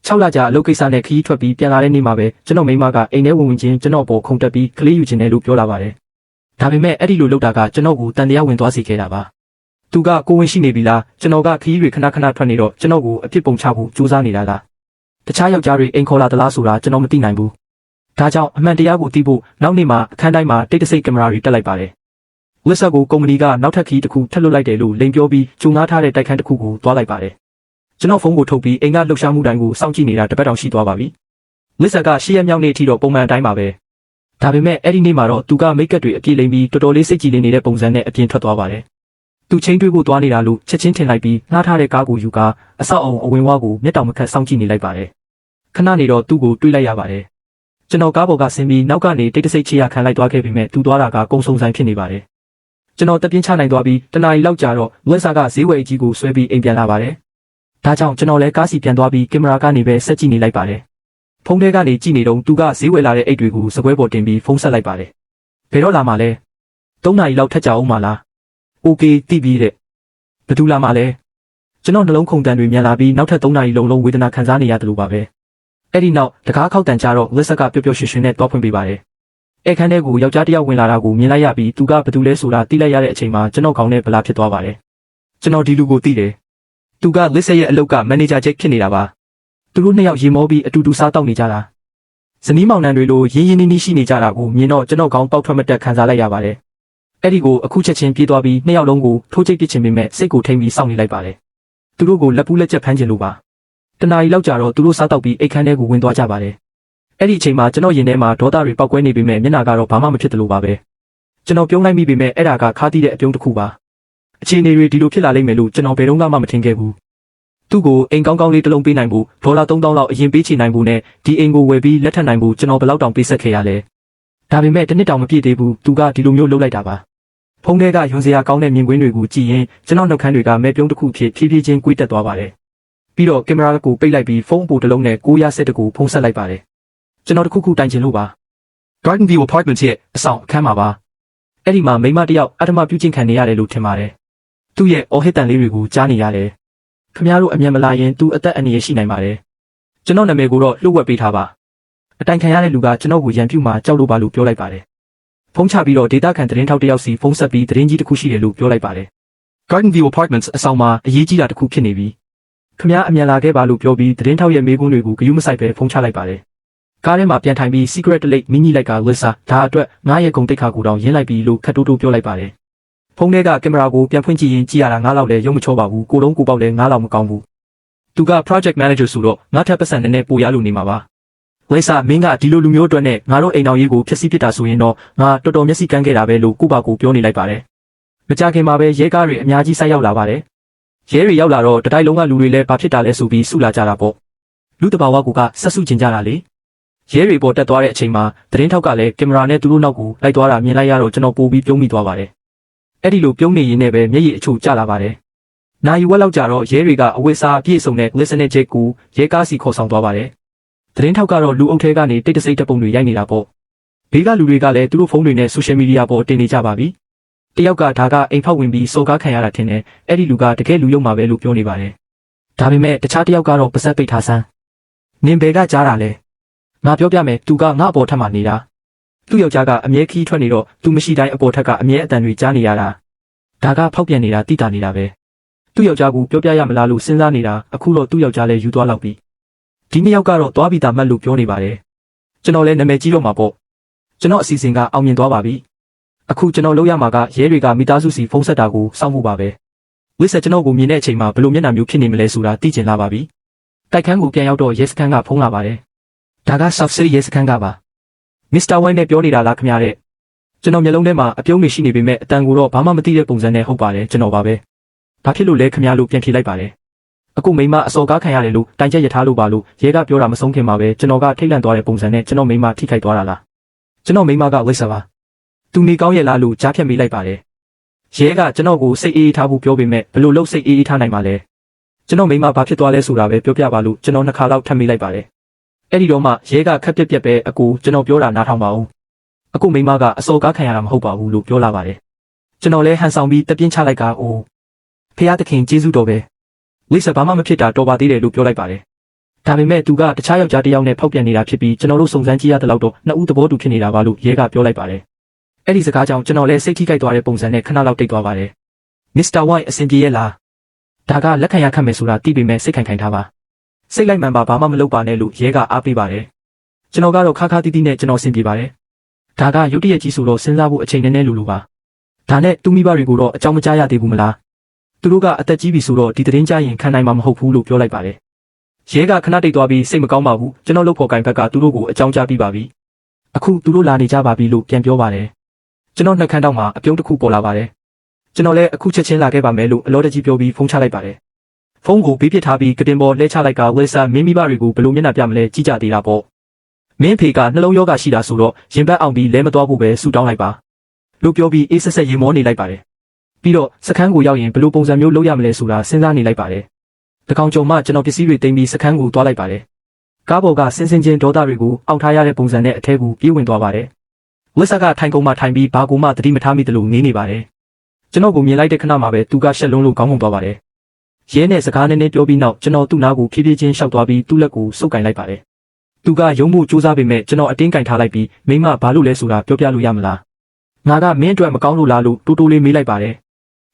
6 လကြာအလုပ်ကိစ္စနဲ့ခရီးထွက်ပြီးပြန်လာတဲ့နေ့မှာပဲကျွန်တော်မိမကအိမ်ထဲဝင်ချင်းကျွန်တော်ပေါ်ခုန်တက်ပြီးကလေးယူခြင်းနဲ့လို့ပြောလာပါတယ်။ဒါပေမဲ့အဲ့ဒီလိုလုပ်တာကကျွန်တော်ကိုတန်တရားဝင်သွားစေခဲ့တာပါ။သူကကိုဝင်ရှိနေပြီလားကျွန်တော်ကခရီးတွေခဏခဏထွက်နေတော့ကျွန်တော်ကိုအပြစ်ပုံချဖို့ကြိုးစားနေတာလား။တခြားယောက်ျားတွေအိမ်ခေါ်လာသလားဆိုတာကျွန်တော်မသိနိုင်ဘူး။ဒါကြောင့်အမှန်တရားကိုသိဖို့နောက်နေ့မှာအခန်းတိုင်းမှာတိတ်တဆိတ်ကင်မရာတွေတက်လိုက်ပါတယ်။ဝက်ဆက်ကိုကုမ္ပဏီကနောက်ထပ်ခီးတစ်ခုထပ်လွှတ်လိုက်တယ်လို့လိန်ပြောပြီးကြုံငားထားတဲ့တိုက်ခန်းတစ်ခုကိုသွားလိုက်ပါတယ်။ကျွန်တော်ဖုန်းကိုထုတ်ပြီးအိမ်ကလှုပ်ရှားမှုတိုင်းကိုစောင့်ကြည့်နေတာတပတ်တောင်ရှိသွားပါပြီ။ဝက်ဆက်က10 ရက်မြောက်နေ့အထိတော့ပုံမှန်အတိုင်းပါပဲ။ဒါပေမဲ့အဲ့ဒီနေ့မှာတော့သူကမိတ်ကပ်တွေအပြည့်လိမ့်ပြီးတော်တော်လေးစိတ်ကြည်နေတဲ့ပုံစံနဲ့အပြင်ထွက်သွားပါတယ်။သူချင်းတွေးဖို့သွားနေတာလို့ချက်ချင်းထင်လိုက်ပြီးငှားထားတဲ့ကားကိုယူကာအဆောက်အုံအဝင်ဝါကိုမျက်တောင်မခတ်စောင့်ကြည့်နေလိုက်ပါတယ်။ခဏနေတော့သူ့ကိုတွေးလိုက်ရပါတယ်။ကျွန်တော်ကားပေါ်ကဆင်းပြီးနောက်ကနေတိတ်တဆိတ်ချေရခံလိုက်သွားခဲ့ပေမဲ့သူသွားတာကကုံစုံဆိုင်ဖြစ်နေပါတယ်။ကျွန်တော်တပြင်းချနိုင်သွားပြီးတနာရီလောက်ကြာတော့ဝက်ဆက်ကဈေးဝယ်ကြီးကိုဆွဲပြီးအိမ်ပြန်လာပါတယ်။ဒါကြောင့်ကျွန်တော်လည်းကားစီပြန်သွားပြီးကင်မရာကနေပဲဆက်ကြည့်နေလိုက်ပါတယ်။ဖုန်းထဲကနေကြည့်နေတော့သူကဈေးဝယ်လာတဲ့အိတ်တွေကိုစကွဲပေါ်တင်ပြီးဖုန်းဆက်လိုက်ပါတယ်။ဘယ်တော့လာမှလဲ။3 နာရီလောက်ထက်ကြာအောင်မလား။ OK သိပြီတဲ့။ဘယ်သူလာမှလဲ။ကျွန်တော်နှလုံးခုန်တန်တွေမြန်လာပြီးနောက်ထပ်3 နာရီလုံးဝေဒနာခံစားနေရတယ်လို့ပါပဲ။အဲ့ဒီနောက်တကားခောက်တန်ကြတော့ဝက်ဆက်ကပျော်ပျော်ရွှင်ရွှင်နဲ့တွားဖွင့်ပေးပါတယ်။အခန်းထဲကိုယောက်ျားတစ်ယောက်ဝင်လာတာကိုမြင်လိုက်ရပြီးသူကဘယ်သူလဲဆိုတာသိလိုက်ရတဲ့အချိန်မှာကျွန်တော်ခေါင်းနဲ့ဗလာဖြစ်သွားပါတယ်။ကျွန်တော်ဒီလူကိုသိတယ်။သူကလစ်ဆက်ရဲ့အလုပ်ကမန်နေဂျာချက်ဖြစ်နေတာပါ။သူတို့2 ယောက်ရေမောပြီးအတူတူစားတောက်နေကြတာ။ဇနီးမောင်နှံတွေလိုရင်းရင်းနှီးနှီးရှိနေကြတာကိုမြင်တော့ကျွန်တော်ခေါင်းပေါက်ထွက်မတက်ခံစားလိုက်ရပါတယ်။အဲ့ဒီကိုအခုချက်ချင်းပြေးသွားပြီး2 ယောက်လုံးကိုထိုးချိတ်ပစ်ချင်ပေမဲ့စိတ်ကိုထိမ့်ပြီးစောင့်နေလိုက်ပါတယ်။သူတို့ကိုလက်ပူးလက်ချက်ဖမ်းချင်လို့ပါ။တနာရီလောက်ကြာတော့သူတို့စားတောက်ပြီးအိတ်ခမ်းထဲကိုဝင်သွားကြပါတယ်။အဲ့ဒီအချိန်မှာကျွန်တော်ရင်ထဲမှာဒေါသတွေပောက်ကွဲနေပေမဲ့မျက်နှာကတော့ဘာမှမဖြစ်တယ်လို့ပါပဲ။ကျွန်တော်ပြုံးလိုက်မိပေမဲ့အဲ့ဒါကခါးသီးတဲ့အပြုံးတစ်ခုပါ။အခြေအနေတွေဒီလိုဖြစ်လာလိမ့်မယ်လို့ကျွန်တော်ဘယ်တော့မှမထင်ခဲ့ဘူး။သူ့ကိုအိမ်ကောင်းကောင်းလေးတစ်လုံးပေးနိုင်ဖို့ဒေါ်လာ 3000 လောက်အရင်ပေးချေနိုင်ဖို့နဲ့ဒီအိမ်ကိုဝယ်ပြီးလက်ထပ်နိုင်ဖို့ကျွန်တော်ဘယ်လောက်တောင်ပေးဆက်ခဲ့ရလဲ။ဒါပေမဲ့တစ်နှစ်တောင်မပြည့်သေးဘူးသူကဒီလိုမျိုးလုပ်လိုက်တာပါ။ဖုန်းထဲကယွန်စရာကောင်းတဲ့မြင်ကွင်းတွေကိုကြည့်ရင်ကျွန်တော်နှုတ်ခမ်းတွေကမဲပြုံးတစ်ခုဖြစ်ဖြည်းဖြည်းချင်းကွေးတက်သွားပါတယ်။ပြီးတော့ကင်မရာကိုပိတ်လိုက်ပြီးဖုန်းပိုတစ်လုံးနဲ့910ကိုဖုန်းဆက်လိုက်ပါတယ်။ကျွန်တော်တခုခုတိုင်ချင်လို့ပါ။ Garden View Apartments ရဲ့အဆောင်အခန်းမှာပါ။အဲ့ဒီမှာမိန်းမတစ်ယောက်အထမပြုကျင့်ခံနေရတယ်လို့ထင်ပါတယ်။သူ့ရဲ့အော်ဟစ်တန်လေးတွေကိုကြားနေရတယ်။ခင်ဗျားတို့အမြန်မလာရင်သူအသက်အန္တရာယ်ရှိနိုင်ပါတယ်။ကျွန်တော်နာမည်ကိုတော့လှုပ်ဝက်ပေးထားပါ။အတိုင်ခံရတဲ့လူကကျွန်တော်ကိုရန်ပြုမှကြောက်လို့ပါလို့ပြောလိုက်ပါတယ်။ဖုန်းချပြီးတော့ဒေတာခံသတင်းထောက်တစ်ယောက်စီဖုန်းဆက်ပြီးသတင်းကြီးတစ်ခုရှိတယ်လို့ပြောလိုက်ပါတယ်။ Garden View Apartments အဆောင်မှာအရေးကြီးတာတစ်ခုဖြစ်နေပြီ။ခင်ဗျားအမြန်လာခဲ့ပါလို့ပြောပြီးသတင်းထောက်ရဲ့မေးခွန်းတွေကိုဂရုမစိုက်ပဲဖုန်းချလိုက်ပါတယ်။ကားထဲမှာပြန်ထိုင်ပြီး Secret Lake မင်းကြီးလိုက်ကဝစ်စာဒါအတွက်ငါးရဲ့ဂုံတိတ်ခါကိုတောင်ရင်းလိုက်ပြီးလို့ခက်တိုးတိုးပြောလိုက်ပါတယ်။ဖုန်းထဲကကင်မရာကိုပြန်ဖွင့်ကြည့်ရင်ကြည့်ရတာငါးလောက်လည်းရုံမချောပါဘူးကိုလုံးကိုပေါက်လည်းငါးလောက်မကောင်းဘူး။သူက Project Manager ဆိုတော့ငါထပ်ပတ်စံနဲ့ပိုရလို့နေမှာပါ။ဝစ်စာမင်းကဒီလိုလူမျိုးအတွက်နဲ့ငါတို့အိမ်တော်ရေးကိုဖျက်ဆီးပစ်တာဆိုရင်တော့ငါတော်တော်မျက်စိကန်းခဲ့တာပဲလို့ကိုပါကိုပြောနေလိုက်ပါတယ်။မကြခင်မှာပဲရဲကားတွေအများကြီးဆိုက်ရောက်လာပါတယ်။ရဲတွေရောက်လာတော့တတိုက်လုံးကလူတွေလည်းဘာဖြစ်တာလဲဆိုပြီးစုလာကြတာပေါ့။လူတဘာဝကဆက်စုကျင်ကြတာလေ။ရဲတွေပေါ်တက်သွားတဲ့အချိန်မှာသတင်းထောက်ကလည်းကင်မရာနဲ့သူတို့နောက်ကိုလိုက်သွားတာမြင်လိုက်ရတော့ကျွန်တော်ပိုပြီးပြုံးမိသွားပါတယ်။အဲ့ဒီလိုပြုံးနေရင်းနဲ့ပဲမျက်ရည်အချို့ကျလာပါတယ်။နာရီဝက်လောက်ကြာတော့ရဲတွေကအဝိစာအပြည့်စုံတဲ့ listener check ကိုရဲကားစီခေါ်ဆောင်သွားပါတယ်။သတင်းထောက်ကတော့လူအုပ်ထဲကနေတိတ်တဆိတ်တပ်ပုံတွေရိုက်နေတာပေါ့။ဘေးကလူတွေကလည်းသူတို့ဖုန်းတွေနဲ့ social media ပေါ်တင်နေကြပါပြီ။တယောက်ကဒါကအိမ်ဖောက်ဝင်ပြီးစော်ကားခံရတာထင်တယ်။အဲ့ဒီလူကတကယ်လူယုံမှာပဲလို့ပြောနေပါတယ်။ဒါပေမဲ့တခြားတယောက်ကတော့ပါဆက်ပိတ်ထားစမ်း။နင်ဘယ်ကကြားတာလဲ။ငါပြောပြမယ်သူကငါအပေါ်ထပ်မှနေတာ။သူ့ယောက်ျားကအမြဲခီးထွက်နေတော့သူမရှိတိုင်းအပေါ်ထက်ကအမြဲအတန်တွေကြားနေရတာ။ဒါကဖောက်ပြန်နေတာတိတာနေတာပဲ။သူ့ယောက်ျားကိုပြောပြရမလားလို့စဉ်းစားနေတာအခုတော့သူ့ယောက်ျားလည်းယူသွားလောက်ပြီ။ဒီနှစ်ယောက်ကတော့သွားပြီးသားမှတ်လို့ပြောနေပါတယ်။ကျွန်တော်လည်းနာမည်ကြီးတော့မှာပေါ့။ကျွန်တော်အစီအစဉ်ကအောင်မြင်သွားပါပြီ။အခုကျွန်တော်လုပ်ရမှာကရဲတွေကမိသားစုစီဖုန်းဆက်တာကိုစောင့်မှုပါပဲ။ဝစ်ဆက်ကျွန်တော်ကိုမြင်တဲ့အချိန်မှာဘယ်လိုမျက်နှာမျိုးဖြစ်နေမလဲဆိုတာသိချင်လာပါပြီ။တိုက်ခန်းကိုပြန်ရောက်တော့ရဲစခန်းကဖုန်းလာပါတယ်။ဒါက South City ရဲစခန်းကပါ။ Mr. Wayne နဲ့ပြောနေတာလားခင်ဗျားတဲ့။ကျွန်တော်မျက်လုံးထဲမှာအပြုံးတွေရှိနေပေမဲ့အတန်ကိုတော့ဘာမှမသိတဲ့ပုံစံနဲ့ဟုတ်ပါတယ်ကျွန်တော်ပါပဲ။ဘာဖြစ်လို့လဲခင်ဗျားလို့ပြန်ဖြေလိုက်ပါတယ်။အခုမိမအစော်ကားခံရတယ်လို့တိုင်ချက်ရထားလို့ပါလို့ရဲကပြောတာမဆုံးခင်မှာပဲကျွန်တော်ကထိတ်လန့်သွားတဲ့ပုံစံနဲ့ကျွန်တော်မိမထိခိုက်သွားတာလား။ကျွန်တော်မိမကဝိဆာပါ။သူနေကောင်းရဲ့လားလို့ကြားဖြတ်မိလိုက်ပါတယ်။ရဲကကျွန်တော်ကိုစိတ်အေးထားဖို့ပြောပေမဲ့ဘယ်လိုလုပ်စိတ်အေးထားနိုင်မှာလဲ။ကျွန်တော်မိမဘာဖြစ်သွားလဲဆိုတာပဲပြောပြပါလို့ကျွန်တော်2 ခါလောက်ထပ်မိလိုက်ပါတယ်။အဲ့ဒီတော့မှရဲကခက်ပြက်ပဲအကူကျွန်တော်ပြောတာနားထောင်ပါဦး။အခုမိမကအစော်ကားခံရတာမဟုတ်ပါဘူးလို့ပြောလာပါတယ်။ကျွန်တော်လည်းဟန်ဆောင်ပြီးတပြင်းချလိုက်ကအိုးဖះသခင်ကျေးဇူးတော်ပဲ။ဝိဆာဘာမှမဖြစ်တာတော်ပါသေးတယ်လို့ပြောလိုက်ပါတယ်။ ဒါပေမဲ့သူကတခြားယောက်ျားတစ်ယောက်နဲ့ဖောက်ပြန်နေတာဖြစ်ပြီးကျွန်တော်တို့စုံစမ်းကြည့်ရတဲ့လောက်တော့နှစ်ဦးသဘောတူဖြစ်နေတာပါလို့ရဲကပြောလိုက်ပါတယ်အဲ့ဒီစကားကြောင့်ကျွန်တော်လည်းစိတ်ထိခိုက်သွားတဲ့ပုံစံနဲ့ခဏလောက်တိတ်သွားပါတယ်မစ္စတာဝိုင်းအဆင်ပြေရဲ့လားဒါကလက်ခံရခတ်မယ်ဆိုတာသိပေမဲ့စိတ်ခိုင်ထားပါစိတ်လိုက်မှန်ပါဘာမှမလုပ်ပါနဲ့လို့ရဲကအားပေးပါတယ်ကျွန်တော်ကတော့ခါခါတီးတီးနဲ့ကျွန်တော်ဆင်ပြေပါတယ်ဒါကရုတ်တရက်ကြီးဆိုတော့စဉ်းစားဖို့အချိန်နည်းနည်းလိုပါဒါနဲ့သူမိဘတွေကိုတော့အကြောင်းမကြားရသေးဘူးမလားသူတို့ကအသက်ကြီးပြီဆိုတော့ဒီသတင်းကြားရင်ခံနိုင်မှာမဟုတ်ဘူးလို့ပြောလိုက်ပါတယ်ရဲကခဏတိတ်သွားပြီးစိတ်မကောင်းပါဘူးကျွန်တော်လုပ်ဖို့ကင်ဘက်ကသူတို့ကိုအကြောင်းကြားပြီးပါပြီအခုသူတို့လာနေကြပါပြီလို့ပြန်ပြောပါတယ်ကျွန်တော်နှက်ခမ်းတောက်မှာအပြုံးတစ်ခုပေါ်လာပါတယ်ကျွန်တော်လည်းအခုချက်ချင်းလာခဲ့ပါမယ်လို့အလောတကြီးပြောပြီးဖုန်းချလိုက်ပါတယ်ဖုန်းကိုဘေးပစ်ထားပြီးကတင်ပေါ်လှဲချလိုက်ကဝက်ဆာမင်းမိဘတွေကိုဘယ်လိုမျက်နှာပြမလဲကြည့်ကြသေးတာပေါ့မင်းဖေကနှလုံးရောဂါရှိတာဆိုတော့ရင်ဘတ်အောင်ပြီးလဲမသွားဖို့ပဲဆူတောင်းလိုက်ပါလို့ပြောပြီးအေးဆက်ဆက်ရင်မောနေလိုက်ပါတယ်ပြီးတော့စခန်းကိုရောက်ရင်ဘယ်လိုပုံစံမျိုးလုပ်ရမလဲဆိုတာစဉ်းစားနေလိုက်ပါတယ်တကောင်ကြုံမှကျွန်တော်ပစ္စည်းတွေတင်ပြီးစခန်းကိုသွားလိုက်ပါတယ်ကားပေါ်ကစင်စင်ချင်းဒေါသတွေကိုအောက်ထားရတဲ့ပုံစံနဲ့အထဲကိုပြေးဝင်သွားပါတယ်ဝက်ဆာကထိုင်ကုန်မှထိုင်ပြီးဘာကိုမှသတိမထားမိသလိုနေနေပါတယ်ကျွန်တော်ကိုမြင်လိုက်တဲ့ခဏမှာပဲသူကရှက်လုံးလို့ခေါင်းငုံသွားပါတယ်ရဲနဲ့စကားနည်းနည်းပြောပြီးနောက်ကျွန်တော်သူ့နားကိုဖြည်းဖြည်းချင်းရှောက်သွားပြီးသူ့လက်ကိုစုပ်ကင်လိုက်ပါတယ်သူကယုံမှုစူးစမ်းပေမဲ့ကျွန်တော်အတင်းကင်ထားလိုက်ပြီးမိမဘာလို့လဲဆိုတာပြောပြလို့ရမလားငါကမင်းအတွက်မကောင်းလို့လားလို့တိုးတိုးလေးမေးလိုက်ပါတယ်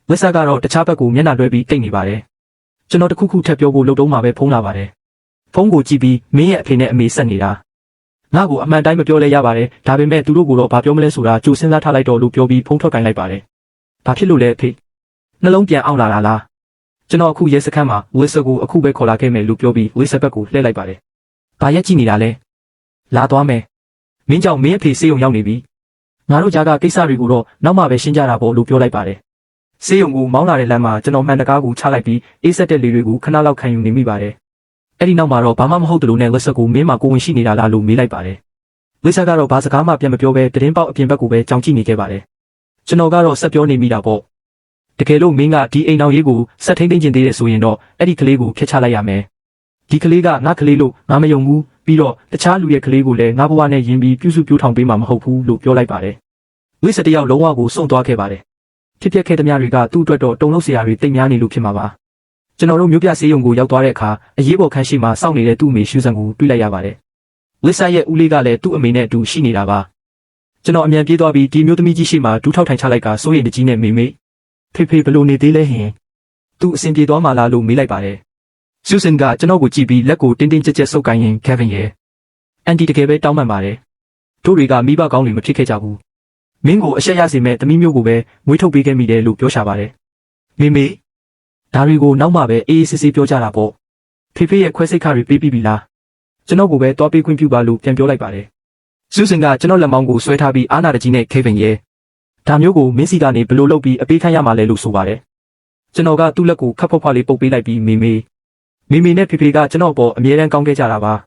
ဝက်ဆာကတော့တခြားဘက်ကိုမျက်နှာလွှဲပြီးတိတ်နေပါတယ်ကျွန်တော်တခုခုထပ်ပြောဖို့လုပ်တော့မှပဲဖုန်းလာပါတယ်ဖုန်းကိုကြည့်ပြီးမင်းရဲ့အဖေနဲ့အမေဆက်နေတာငါ့ကိုအမှန်တိုင်းမပြောလဲရပါတယ်ဒါပေမဲ့သူတို့ကတော့ဘာပြောမလဲဆိုတာကြိုစဉ်းစားထားလိုက်တော့လို့ပြောပြီးဖုန်းထွက်ကင်လိုက်ပါတယ်ဘာဖြစ်လို့လဲအဖေနှလုံးပြန်အောင်လာတာလားကျွန်တော်အခုရဲစခန်းမှာဝက်ဆာကိုအခုပဲခေါ်လာခဲ့မယ်လို့ပြောပြီးဝက်ဆာဘက်ကိုလှည့်လိုက်ပါတယ်ဘာရက်ကြည့်နေတာလဲလာသွားမယ်မင်းကြောင့်မင်းအဖေဆေးရုံရောက်နေပြီငါတို့ကြားကကိစ္စတွေကိုတော့နောက်မှပဲရှင်းကြတာပေါ့လို့ပြောလိုက်ပါတယ်ဆေးရုံကိုမောင်းလာတဲ့လမ်းမှာကျွန်တော်မှန်တကားကိုချလိုက်ပြီးအေးဆက်တဲ့လေတွေကိုခဏလောက်ခံယူနေမိပါတယ်အဲ့ဒီနောက်မှာတော့ဘာမှမဟုတ်တယ်လို့နဲ့ဝက်ဆာကိုမင်းမှာကိုဝင်ရှိနေတာလားလို့မေးလိုက်ပါတယ်ဝက်ဆာကတော့ဘာစကားမှပြန်မပြောဘဲတရင်ပေါက်အပြင်ဘက်ကိုပဲကြောင်ကြည့်နေခဲ့ပါတယ်ကျွန်တော်ကတော့ဆက်ပြောနေမိတာပေါ့တကယ်လို့မင်းကဒီအိမ်တော်ရေးကိုဆက်ထိန်းသိမ်းကျင်သေးတယ်ဆိုရင်တော့အဲ့ဒီကလေးကိုဖျက်ချလိုက်ရမယ်ဒီကလေးကငါကလေးလို့ငါမယုံဘူးပြီးတော့တခြားလူရဲ့ကလေးကိုလည်းငါဘဝနဲ့ယဉ်ပြီးပြုစုပြောထောင်ပေးမှာမဟုတ်ဘူးလို့ပြောလိုက်ပါတယ်ဝက်ဆာတယောက်လုံးဝကိုစွန့်သွားခဲ့ပါတယ်ဖြစ်ပျက်ခဲ့သမျှတွေကသူ့အတွက်တော့တုံလုံးစရာတွေတိတ်များနေလို့ဖြစ်မှာပါကျွန်တော်တို့မျိုးပြဆေးရုံကိုရောက်သွားတဲ့အခါအရေးပေါ်ခန်းရှိမှာစောင့်နေတဲ့သူ့အမေရှူဆန်ကိုတွေ့လိုက်ရပါတယ်ဝက်ဆာရဲ့ဦးလေးကလည်းသူ့အမေနဲ့အတူရှိနေတာပါကျွန်တော်အမြန်ပြေးသွားပြီးဒီမျိုးသမီးကြီးရှိမှဒူးထောက်ထိုင်ချလိုက်ကစိုးရိမ်တကြီးနဲ့မေမေဖေဖေဘလို့နေသေးလဲဟင်သူအဆင်ပြေသွားမှလားလို့မေးလိုက်ပါတယ်ဆူဆန်ကကျွန်တော်ကိုကြည့်ပြီးလက်ကိုတင်းတင်းကြပ်ကြပ်ဆုပ်ကိုင်းရင်ကယ်ဗင်ရဲ့အန်တီတကယ်ပဲတောင်းပန်ပါတယ်တို့တွေကမိဘကောင်းတွေမဖြစ်ခဲ့ကြဘူးမင်းကိုအရှက်ရစေမဲ့သမီးမျိုးကိုပဲမွေးထုတ်ပေးခဲ့မိတယ်လို့ပြောရှာပါတယ်မေမေဒါတွေကိုနောက်မှပဲအေးအေးဆေးဆေးပြောကြတာပေါ့ဖေဖေရဲ့ခွဲစိတ်ခါတွေပေးပြီးပြီလားကျွန်တော်ကိုပဲတွားပေးခွင့်ပြုပါလို့ပြန်ပြောလိုက်ပါတယ်ဆူဆန်ကကျွန်တော်လက်မောင်းကိုဆွဲထားပြီးအာနာတကြီးနဲ့ကေဗင်ရဲ့ဒါမျိုးကိုမင်းစီကနေဘလို့လုပ်ပြီးအပေးခံရမှာလဲလို့ဆိုပါတယ်ကျွန်တော်ကသူ့လက်ကိုခပ်ဖွားဖွားလေးပုတ်ပေးလိုက်ပြီးမေမေနဲ့ဖေဖေကကျွန်တော်အပေါ်အမြဲတမ်းကောင်းခဲ့ကြတာပ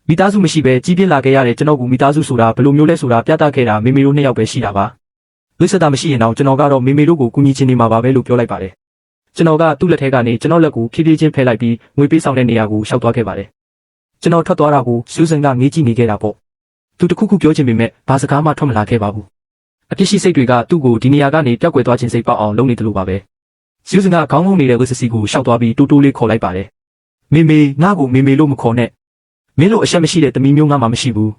ါမိသားစုမရှိပဲကြီးပြင်းလာခဲ့ရတဲ့ကျွန်တော်ကိုမိသားစုဆိုတာဘယ်လိုမျိုးလဲဆိုတာပြသခဲ့တာမေမေတို့နှစ်ယောက်ပဲရှိတာပါဝိသတာမရှိရင်တော့ကျွန်တော်ကတော့မေမေတို့ကိုကူညီချင်နေမှာပါပဲလို့ပြောလိုက်ပါတယ်ကျွန်တော်ကသူ့လက်ထဲကနေကျွန်တော်လက်ကိုဖြည်းဖြည်းချင်းဖယ်လိုက်ပြီးငွေပေးဆောင်တဲ့နေရာကိုရှောက်သွားခဲ့ပါတယ်ကျွန်တော်ထွက်သွားတာကိုဆူဆန်ကငေးကြည့်နေခဲ့တာပေါ့သူတခုခုပြောချင်ပေမဲ့ဘာစကားမှထွက်မလာခဲ့ပါဘူးအပြစ်ရှိစိတ်တွေကသူ့ကိုဒီနေရာကနေပျောက်ကွယ်သွားခြင်းစိတ်ပေါက်အောင်လုပ်နေတယ်လို့ပါပဲဆူဆန်ကခေါင်းငုံနေတဲ့ဝစ်စီကိုရှောက်သွားပြီးတိုးတိုးလေးခေါ်လိုက်ပါတယ်မေငါ့ကိုမေလို့မခေါ်နဲ့မင်းတို့အရှက်မရှိတဲ့သမီးမျိုးငါမှမရှိဘူး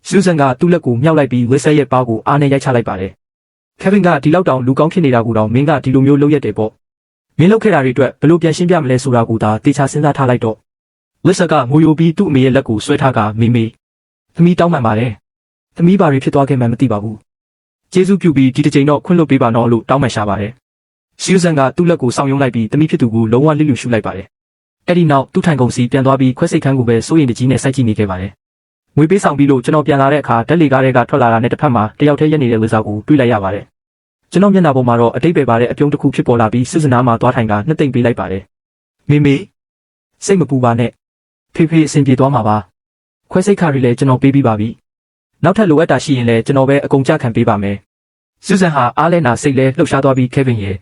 ဆူဆန်ကသူ့လက်ကိုမြှောက်လိုက်ပြီးဝက်ဆာရဲ့ပါးကိုအားနဲ့ရိုက်ချလိုက်ပါတယ်ကေဗင်ကဒီလောက်တောင်လူကောင်းဖြစ်နေတာကိုတော့မင်းကဒီလိုမျိုးလုပ်ရတယ်ပေါ့မင်းလုပ်ခဲ့တာတွေအတွက်ဘယ်လိုပြန်ရှင်းပြမလဲဆိုတာကိုသာတေချာစဉ်းစားထားလိုက်တော့ဝက်ဆာကငိုယိုပြီးသူ့အမေရဲ့လက်ကိုဆွဲထားကမေသမီးတောင်းပန်ပါတယ်သမီးဘာတွေဖြစ်သွားခဲ့မှန်းမသိပါဘူးကျေးဇူးပြုပြီးဒီတစ်ချိန်တော့ခွင့်လွှတ်ပေးပါနော်လို့တောင်းပန်ရှာပါတယ်ဆူဆန်ကသူ့လက်ကိုဆောင်ယုံလိုက်ပြီးသမီးဖြစ်သူကိုလုံးဝလစ်လျူရှုလိုက်ပါတယ်အဲ့ဒီနောက်သူ့ထိုင်ကုန်စီပြန်သွားပြီးခွဲစိတ်ခန်းကိုပဲစိုးရိမ်တကြီးနဲ့စိုက်ကြည့်နေခဲ့ပါတယ်ငွေပေးဆောင်ပြီးလို့ကျွန်တော်ပြန်လာတဲ့အခါဓာတ်လေကားတွေကထွက်လာတာနဲ့တစ်ဖက်မှာတယောက်တည်းရက်နေတဲ့ဝက်ဆာကိုတွေ့လိုက်ရပါတယ်ကျွန်တော်မျက်နှာပေါ်မှာတော့အတိတ်ပဲပါတဲ့အပြုံးတစ်ခုဖြစ်ပေါ်လာပြီးစစ်စနာမှာသွားထိုင်ကနှစ်သိမ့်ပေးလိုက်ပါတယ်မေစိတ်မပူပါနဲ့ဖေဖေအဆင်ပြေသွားမှာပါခွဲစိတ်ခါတွေလည်းကျွန်တော်ပေးပြီးပါပြီနောက်ထပ်လိုအပ်တာရှိရင်လည်းကျွန်တော်ပဲအကုန်ကြခံပေးပါမယ်ဆူဆန်ဟာအားလဲနာစိတ်လဲလှုပ်ရှားသွားပြီးကေဗင်ရဲ့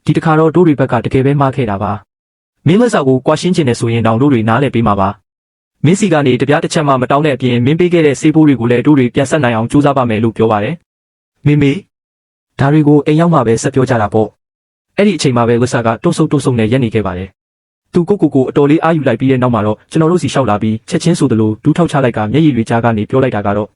ဒီတခါတော့တို့တွေဘက်ကတကယ်ပဲမှားခဲ့တာပါမင်းလက်စာကိုကွာရှင်းချင်တယ်ဆိုရင်တော့တို့တွေနားလဲပေးမှာပါမင်းစီကနေတပြားတစ်ချက်မှမတောင်းတဲ့အပြင်မင်းပေးခဲ့တဲ့ဆေးဖိုးတွေကိုလည်းတို့တွေပြန်ဆက်နိုင်အောင်ကြိုးစားပါမယ်လို့ပြောပါတယ်မေဒါတွေကိုအိမ်ရောက်မှပဲဆက်ပြောကြတာပေါ့အဲ့ဒီအချိန်မှာပဲဝက်ဆာကတုံးဆုပ်နဲ့ရက်နေခဲ့ပါတယ် သူကိုအတော်လေးအားယူလိုက်ပြီးတဲ့နောက်မှာတော့ကျွန်တော်တို့စီလျှောက်လာပြီးချက်ချင်းဆိုသလိုဒူးထောက်ချလိုက်ကမျက်ရည်တွေကြားကနေပြောလိုက်တာကတော့